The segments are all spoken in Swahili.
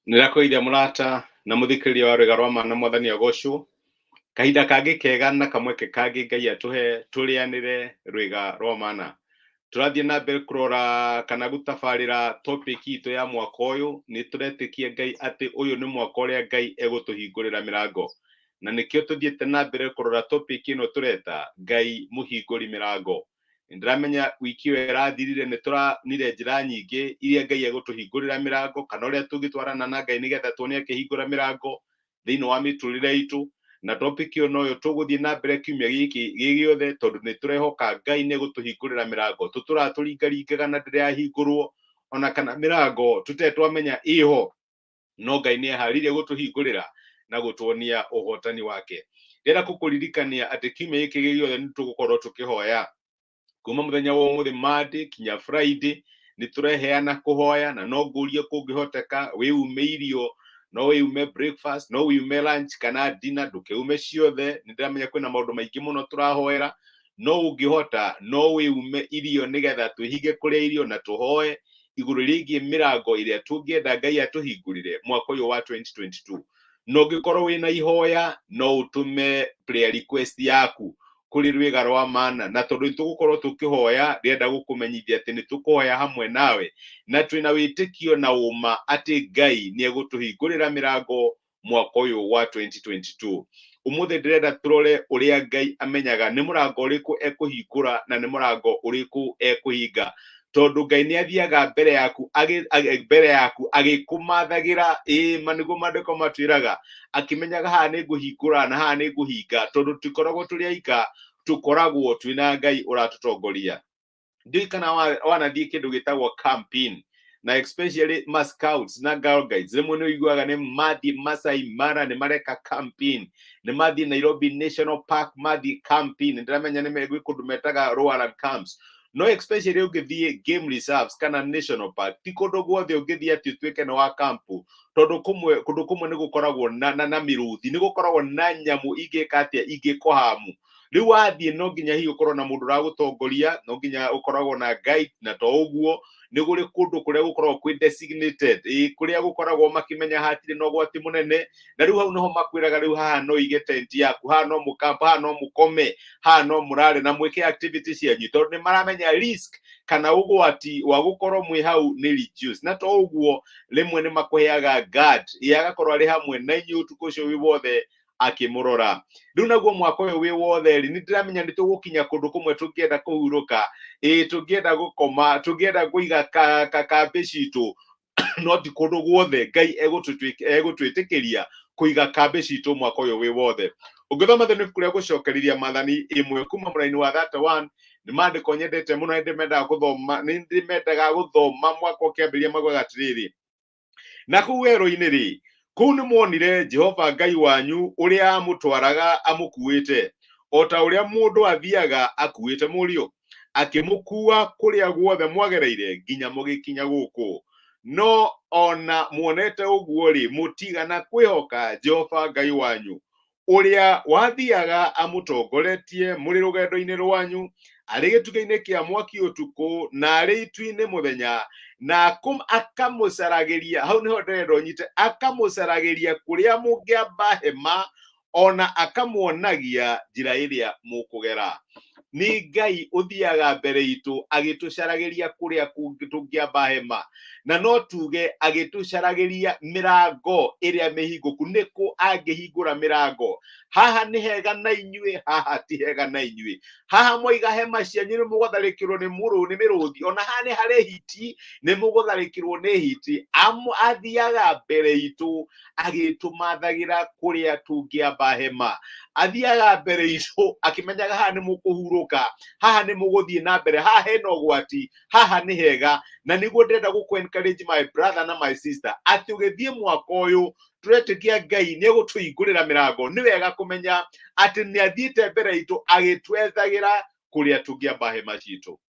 Nirakoithia murata na muthikiriria wa Rwega rwa Mana Mwathani Agocwo kahinda kangi kega na kamweke kangi Ngai atuhe turianire Rwega rwa Mana. Turathie na mbere kurora kana gutabarira topic itu ya mwaka uyu ni turetikia Ngai ati uyu ni mwaka uria Ngai egutuhingurira mirango, na nikio tuthiete na mbere kurora topic ino tureta Ngai muhinguri mirango. Ndiramenya wiki iyo irathirire ni turanire njira nyingi iria Ngai egutuhingurira mirango kana uria tungitwarana na Ngai nigetha tuone akihingura mirango thiini wa miturire itu. Na topic iyo noyo tuguthie na mbere kiumia giki gigiothe tondu ni turehoka Ngai ni gutuhingurira mirango tuturaturingaringaga na ndirahingurwo ona kana mirango tutetwamenya iho, no Ngai ni eharirie gutuhingurira na gutuonia uhotani wake. Ndira kukuririkania ati kiumia giki gigiothe ni tugukorwo tukihoya kuma muthenya wa umuthi Monday kinya Friday, ni tureheana kuhoya na no ngurie kungihoteka wiume irio, no wiume breakfast, no wiume lunch kana dinner, ndukiume ciothe. Nindiramenya kwina maundu maingi muno turahoera, no ungihota no wiume irio nigetha tuhinge kuria irio na tuhoe iguru rigie mirango iria tungienda Ngai atuhingurire mwaka uyu wa 2022. No ngikorwo wina ihoya no utume prayer request yaku kuri Rwega rwa Mana, na tondu tugukorwo tukihoya rienda gukumenyithia ati ni tukuhoya hamwe nawe na twina witikio na uma ati Ngai ni egutuhingurira mirango mwaka uyu wa 2022. Umuthi ndirenda turore uria Ngai amenyaga ni murango uriku ekuhingura na ni murango uriku ekuhinga, tondu Ngai ni athiaga mbere yaku agikumathagira manigo mandiko matwiraga akimenyaga haha ni nguhingura na haha ni nguhinga, tondu tukoragwo turi aika, tukoragwo twina Ngai uratutongoria. Ndui kana wanathie kindu gitagwo campaign na especially ma scouts na girl guides rimwe ni uiguaga ni mathi Masai Mara ni mareka campaign, ni mathi Nairobi National Park mathi campaign, ndiramenya ni megwi kundu metaga Roaland camps, no especially ungithie game reserves kana national park ti kundu guothe ungithie ati twike no wa campu, tondu kundu kumwe ni gukoragwo na miruthi, ni gukoragwo na nyamu ingikatia ingikohamu. Riu wathie no nginya hi ukorwo na mundu uragutongoria, no nginya ukoragwo na guide, na to uguo ni guri kundu kuria gukoragwo kwi designated kuria gukoragwo makimenya hatire no gwati munene, na riu hau no makwiraga riu haha no ige tent yaku, haha no mukampa, haha no mukome, haha no murare na mwike activities cianyu, tondu ni maramenya risk kana ugwati wa gukorwo mwi hau ni reduce. Na to uguo rimwe ni makuheaga guard agakorwo ari hamwe na inyu utuku ucio wi wothe akimurora. Riu naguo mwaka uyu wi wothe ni ndiramenya ni tugukinya kundu kumwe tungienda kuhuruka, tungienda gukoma, tungienda kuiga kambi citu no ti kundu guothe Ngai egutwitikiria kuiga kambi citu mwaka uyu wi wothe. Ungithoma thani kuria gucokeriria mathani imwe kuma muraini wa 31 ni mandiko nyendete muno ndimendaga guthoma mwaka ukiambiria magwaga atiriri na kuu werũ-inĩ ri kuu ni mwonire Jehova Ngai wanyu uria amutwaraga amukuite o ta uria mundu athiaga akuite murio akimukua kuria guothe mwagereire nginya mugikinya guku. No ona muonete uguo ri mutigana kwihoka Jehova Ngai wanyu uria wathiaga amutongoretie muri rugendo-ini rwanyu ari gituga-ini kia mwaki utuku na ari itu-ini muthenya na akamucaragiria. Hau niho ndirenda unyite, akamucaragiria kuria mungiamba hema ona akamuonagia njira iria mukugera. Ni Ngai uthiaga mbere itu agitucaragiria kuria tungiamba hema, na no tuge agitucaragiria mirango iria mihinguku. Niku angihingura mirango? Haha ni hega na inyui, haha ti hega na inyui. Haha moiga hema cianyu ni mugutharikirwo ni miruthi, ona haha ni hari hiti ni mugutharikirwo ni hiti. Athiaga mbere itu agitumathagira kuria tungiamba hema, athiaga mbere itu akimenyaga haha ni mukuhuruka, haha ni muguthie na mbere, haha hena ugwati, haha ni hega. Na niguo ndenda guku encourage my brother na my sister ati ugithie mwaka uyu turetikia Ngai ni egutuhingurira mirango. Ni wega kumenya ati ni athiite mbere itu agitwethagira kuria tungiamba hema citu.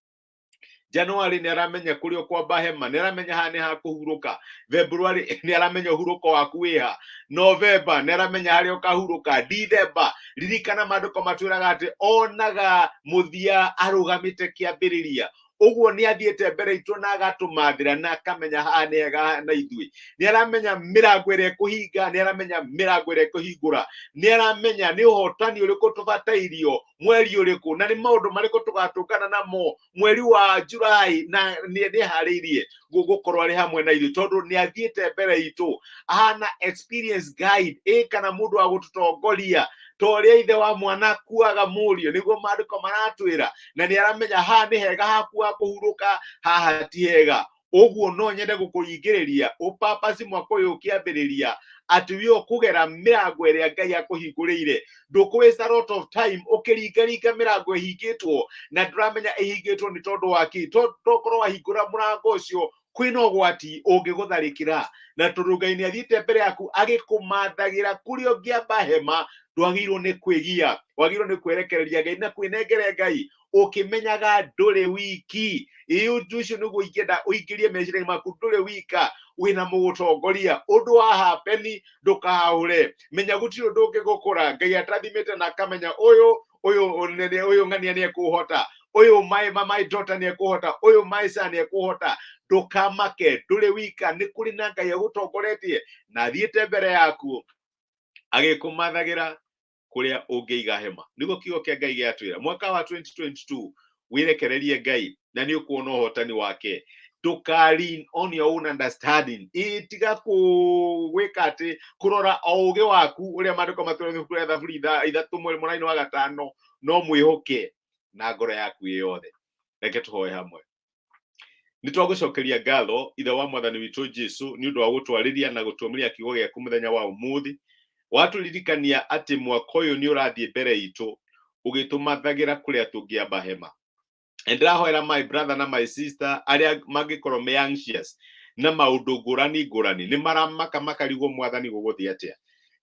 Januari ni aramenya kuria kwamba hema, ni aramenya haha ni ha kuhuruka. February ni aramenya uhuruko waku wiha. November ni aramenya haria ukahuruka. December ririkana mandiko matwiraga ati onaga muthia arugamite kiambiriria, uguo ni athiete mbere itu na agatumathira na akamenya haha ni hega na ithui. Ni aramenya mirango ire kuhinga, ni aramenya mirango ire kuhingura, ni aramenya ni uhotani uriku tubatairio mweri uriku na ni maundu mariku tugatungana namo mweri wa Julai, na ni hariirie gukorwo ari hamwe na ithui tondu ni athiete mbere itu ahana experience guide kana mundu wa gututongoria toria ithe wa mwana kuaga murio niguo maandiko maratwira, na ni aramenya haha ni hega hakuwa kuhuruka, haha ti hega. Uguo no nyende gukuringiriria upapasi mwako uyu ukiambiriria ati wi kugera mirango iria Ngai akuhingurire. Nduku waste a lot of time ukiringaringa mirango ihingitwo na nduramenya ihingitwo ni tondu waki tokorwo wahingura murango ucio kwina ugwati ungigutharikira, na tondu Ngai ni athiite mbere yaku agikumathagira kuria ungiamba hema, ndwagirwo ni kwigia, wagirwo ni kwerekereria Ngai na kwinengere Ngai ukimenyaga nduri wiki. Undu ucio niguo ingenda uingirie meciria maku, nduri wika, wina mugutongoria. Undu wa hapeni ndukahure, menya gutiri undu ungigukura. Ngai atathimite na akamenya uyu ng'ania ni ekuhota, uyu my daughter ni ekuhota, uyu my son ni ekuhota. Ndukamake, nduri wika, ni kuri na Ngai agutongoretie na athiite mbere yaku agikumathagira kuria ungiiga hema. Niguo kiugo kia Ngai giatwira mwaka wa 2022 wirekererie Ngai na ni ukuona uhotani wake. Lean on your own understanding. Itiga kuweka ati kurora auge waku uria maandiko matwira kuri Thaburi 3:5 no mwihoke na ngoro yaku yothe. Reke tuhoe hamwe. Nitwagucokeria ngatho ithe wa mwathani witu Jesu ni undu wa gutwariria na gutumiria kiugo giaku muthenya wa umuthi. Waturirikania ati mwaka uyu ni urathie mbere itu ugitumathagira kuria tungiamba hema. Ndirahoera my brother na my sister aria mangikorwo me anxious na maundu ngurani ni maramaka makarigo mwathani guguthia atia.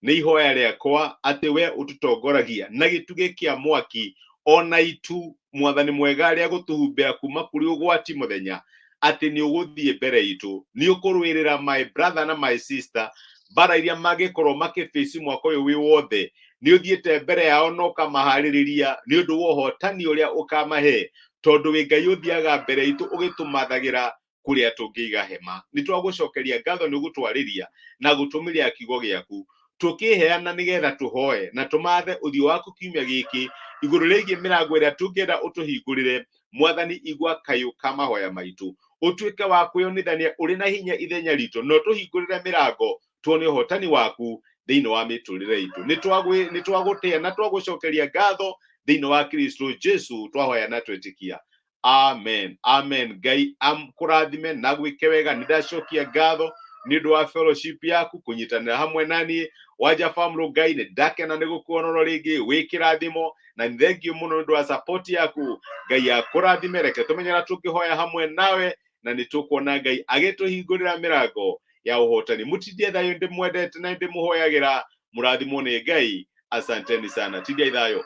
Ni ihoya riakwa ati we ututongoragia na gituge kia mwaki ona itu mwathani mwega aria gutuhumbira kuma kuri ugwati muthenya ati ni uguthie mbere itu, ni ukurwirira my brother na my sister bara iria magikorwo makiface mwaka uyu wi wothe, ni uthiete mbere yao no ukamahariria ni undu wa uhotani uria ukamahe, tondu wi Ngai uthiaga mbere itu ugitumathagira kuria tungiiga hema. Nitwagucokeria ngatho ni gutwariria na gutumiria kiugo giaku, tukiheana nigetha tuhoe na tumathe uthio waku kiumia giki iguru rigie mirango iria tungienda utuhingurire. Mwathani igwa kayu kama hoya maitu, utuike wa kwiyonithania uri na hinya ithenya ritu, no tuhingurire mirango tuone uhotani waku thiini wa miturire itu. Nitwagutia na twagucokeria ngatho thiini wa Kristo Jesu twahoya na twetikia. Amen. Amen. Ngai amkurathime na gwike wega. Nindacookia ngatho ni undu wa fellowship yaku kunyitanira hamwe nani waja family. Ngai ni ndakena ni gukuonora ringi wi kirathimo na thank you muno undu wa support yaku. Ngai akurathime. Reke tumenyera tukihoya hamwe nawe na nitukuona Ngai agituhingurira mirango ya uhotani. Mutithie thayo ndimwendete na ndimuhoyagira. Murathimwo ni Ngai. Asanteni sana. Tithia thayo.